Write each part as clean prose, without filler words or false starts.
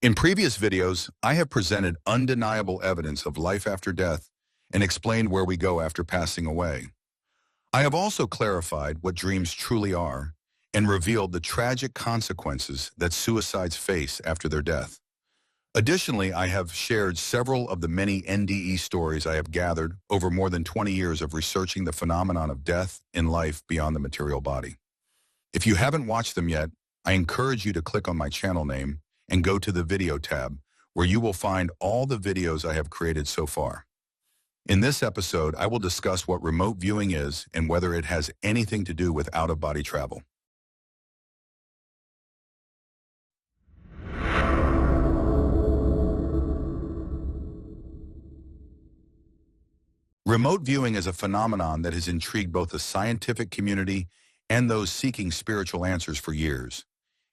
In previous videos, I have presented undeniable evidence of life after death and explained where we go after passing away. I have also clarified what dreams truly are and revealed the tragic consequences that suicides face after their death. Additionally, I have shared several of the many NDE stories I have gathered over more than 20 years of researching the phenomenon of death and life beyond the material body. If you haven't watched them yet, I encourage you to click on my channel name and go to the video tab, where you will find all the videos I have created so far. In this episode, I will discuss what remote viewing is and whether it has anything to do with out-of-body travel. Remote viewing is a phenomenon that has intrigued both the scientific community and those seeking spiritual answers for years.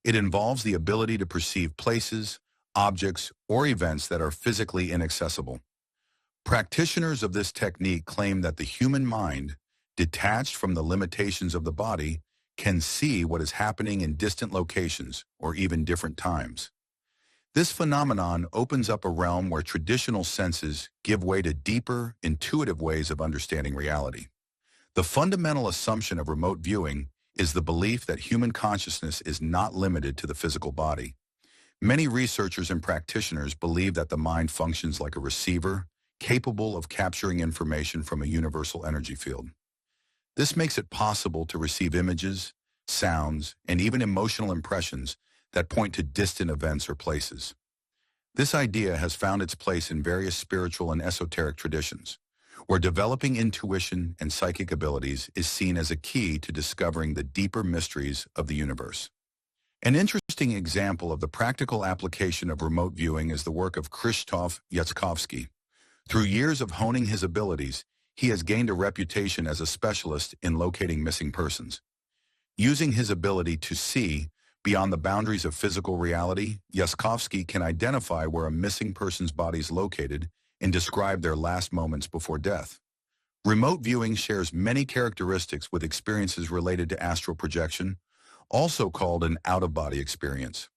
It involves the ability to perceive places, objects, or events that are physically inaccessible. Practitioners of this technique claim that the human mind, detached from the limitations of the body, can see what is happening in distant locations or even different times. This phenomenon opens up a realm where traditional senses give way to deeper, intuitive ways of understanding reality. The fundamental assumption of remote viewing is the belief that human consciousness is not limited to the physical body. Many researchers and practitioners believe that the mind functions like a receiver, capable of capturing information from a universal energy field. This makes it possible to receive images, sounds, and even emotional impressions that point to distant events or places. This idea has found its place in various spiritual and esoteric traditions, where developing intuition and psychic abilities is seen as a key to discovering the deeper mysteries of the universe. An interesting example of the practical application of remote viewing is the work of Krzysztof Jackowski. Through years of honing his abilities, he has gained a reputation as a specialist in locating missing persons. Using his ability to see beyond the boundaries of physical reality, Jackowski can identify where a missing person's body is located and describe their last moments before death. Remote viewing shares many characteristics with experiences related to astral projection, also called an out-of-body experience.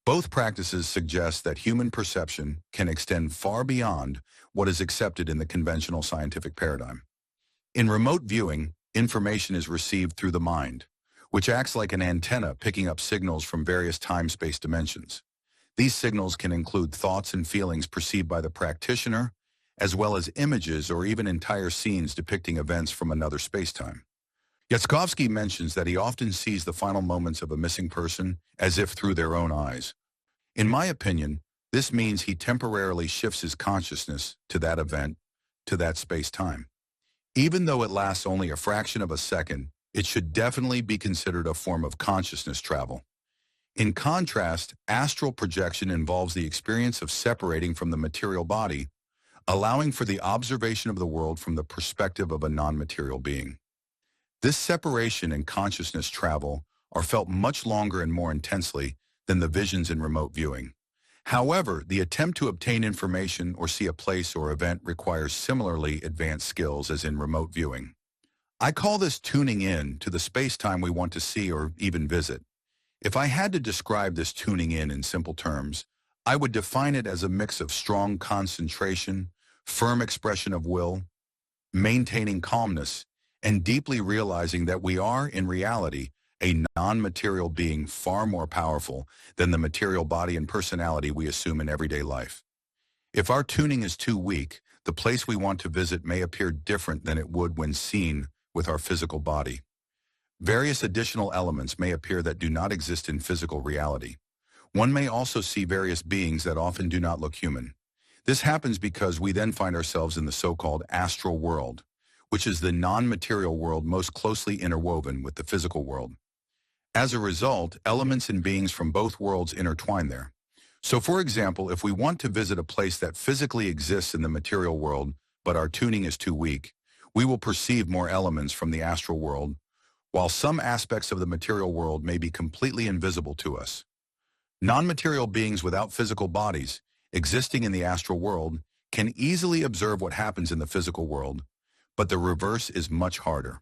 Both practices suggest that human perception can extend far beyond what is accepted in the conventional scientific paradigm. In remote viewing, information is received through the mind, which acts like an antenna picking up signals from various time-space dimensions. These signals can include thoughts and feelings perceived by the practitioner, as well as images or even entire scenes depicting events from another space-time. Jackowski mentions that he often sees the final moments of a missing person as if through their own eyes. In my opinion, this means he temporarily shifts his consciousness to that event, to that space-time. Even though it lasts only a fraction of a second, it should definitely be considered a form of consciousness travel. In contrast, astral projection involves the experience of separating from the material body, allowing for the observation of the world from the perspective of a non-material being. This separation and consciousness travel are felt much longer and more intensely than the visions in remote viewing. However, the attempt to obtain information or see a place or event requires similarly advanced skills as in remote viewing. I call this tuning in to the space-time we want to see or even visit. If I had to describe this tuning in simple terms, I would define it as a mix of strong concentration, firm expression of will, maintaining calmness, and deeply realizing that we are, in reality, a non-material being far more powerful than the material body and personality we assume in everyday life. If our tuning is too weak, the place we want to visit may appear different than it would when seen with our physical body. Various additional elements may appear that do not exist in physical reality. One may also see various beings that often do not look human. This happens because we then find ourselves in the so-called astral world, which is the non-material world most closely interwoven with the physical world. As a result, elements and beings from both worlds intertwine there. So for example, if we want to visit a place that physically exists in the material world, but our tuning is too weak, we will perceive more elements from the astral world, while some aspects of the material world may be completely invisible to us. Non-material beings without physical bodies, existing in the astral world, can easily observe what happens in the physical world, but the reverse is much harder.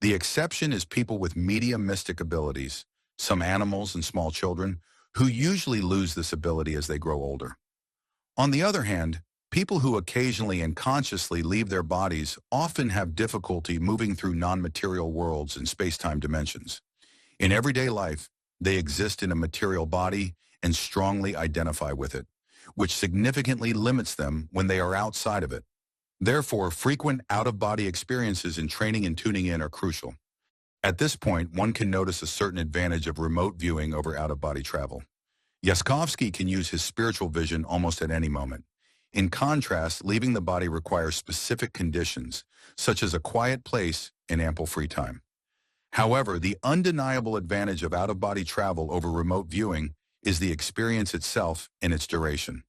The exception is people with medium mystic abilities, some animals and small children, who usually lose this ability as they grow older. On the other hand, people who occasionally and consciously leave their bodies often have difficulty moving through non-material worlds and space-time dimensions. In everyday life, they exist in a material body and strongly identify with it, which significantly limits them when they are outside of it. Therefore, frequent out-of-body experiences in training and tuning in are crucial. At this point, one can notice a certain advantage of remote viewing over out-of-body travel. Jackowski can use his spiritual vision almost at any moment. In contrast, leaving the body requires specific conditions, such as a quiet place and ample free time. However, the undeniable advantage of out-of-body travel over remote viewing is the experience itself and its duration.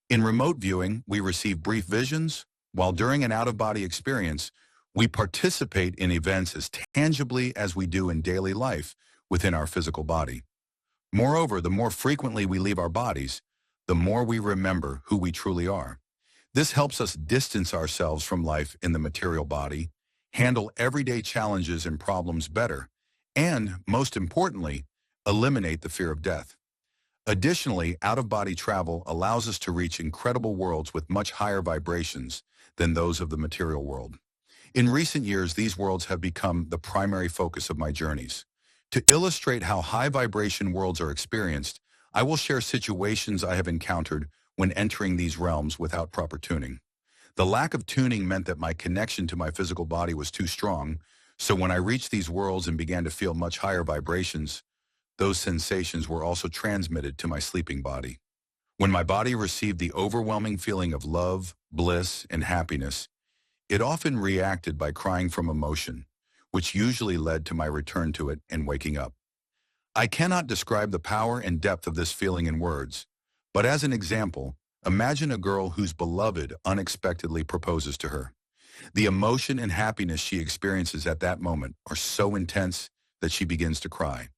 In remote viewing, we receive brief visions, while during an out-of-body experience, we participate in events as tangibly as we do in daily life within our physical body. Moreover, the more frequently we leave our bodies, the more we remember who we truly are. This helps us distance ourselves from life in the material body, handle everyday challenges and problems better, and, most importantly, eliminate the fear of death. Additionally, out-of-body travel allows us to reach incredible worlds with much higher vibrations than those of the material world. In recent years, these worlds have become the primary focus of my journeys. To illustrate how high-vibration worlds are experienced, I will share situations I have encountered when entering these realms without proper tuning. The lack of tuning meant that my connection to my physical body was too strong, so when I reached these worlds and began to feel much higher vibrations, those sensations were also transmitted to my sleeping body. When my body received the overwhelming feeling of love, bliss, and happiness, it often reacted by crying from emotion, which usually led to my return to it and waking up. I cannot describe the power and depth of this feeling in words, but as an example, imagine a girl whose beloved unexpectedly proposes to her. The emotion and happiness she experiences at that moment are so intense that she begins to cry.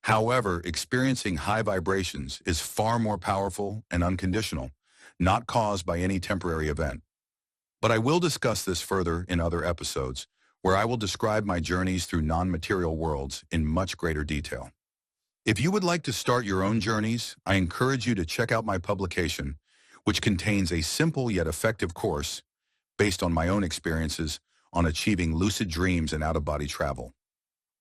However, experiencing high vibrations is far more powerful and unconditional, not caused by any temporary event. But I will discuss this further in other episodes, where I will describe my journeys through non-material worlds in much greater detail. If you would like to start your own journeys, I encourage you to check out my publication, which contains a simple yet effective course based on my own experiences on achieving lucid dreams and out-of-body travel.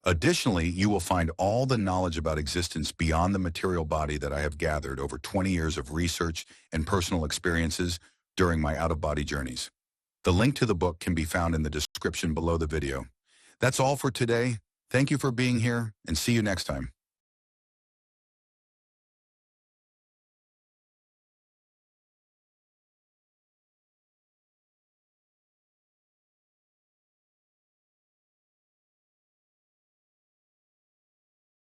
Additionally, you will find all the knowledge about existence beyond the material body that I have gathered over 20 years of research and personal experiences during my out-of-body journeys. The link to the book can be found in the description below the video. That's all for today. Thank you for being here, and see you next time.